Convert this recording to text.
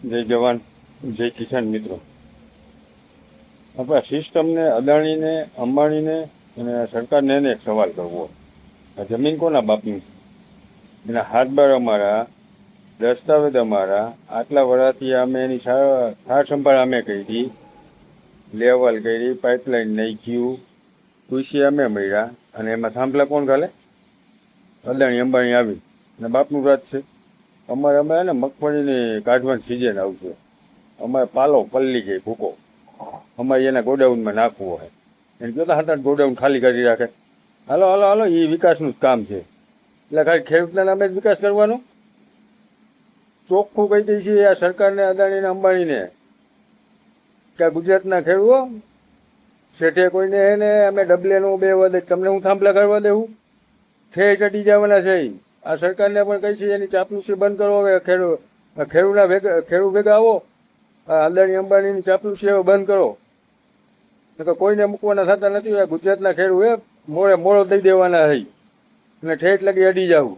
જય જવાન જય કિસાન મિત્રો. આપણા સિસ્ટમને, અદાણીને, અંબાણીને અને સરકારને એને એક સવાલ કરવો. આ જમીન કોના બાપની? એના હાથબાર અમારા, દસ્તાવેજ અમારા. આટલા વર્ષથી અમે એની સાર સંભાળ અમે કરી, લેવલ કરી, પાઇપલાઇન નાખ્યું, કૃષિ અમે મળ્યા, અને એમાં થાંભલા કોણ ઘાલે? અદાણી અંબાણી આવી અને બાપનું રાજ છે. અમે ને મગફળીની કાઢવાની સિઝન આવશે, અમારે પાલો પલ્લી ગઈ ભૂકો, અમારે એના ગોડાઉનમાં નાખવું હોય. એને જોતા હતા ગોડાઉન ખાલી કરી રાખે. હાલો હાલો હાલો, એ વિકાસનું જ કામ છે. એટલે ખાલી ખેડૂતના નામે જ વિકાસ કરવાનો. ચોખ્ખું કહી દઈ છે આ સરકારને, અદાણીને, અંબાણીને કે ગુજરાતના ખેડૂતો શેઠે કોઈને એને અમે ડબલેનું 2 વધે તમને હું થાંભલા કરવા દેવું? ઠે ચડી જવાના છે. આ સરકારને પણ કહી છે એની ચાપલુસી બંધ કરો. હવે ખેડૂત ભેગા આવો. આ અદાણી અંબાણીની ચાપલુસી હવે બંધ કરો. તો કોઈને મૂકવાના થતા નથી. ગુજરાતના ખેડૂત મોડો દઈ દેવાના છે અને ઠેઠ લગી અડી જવું.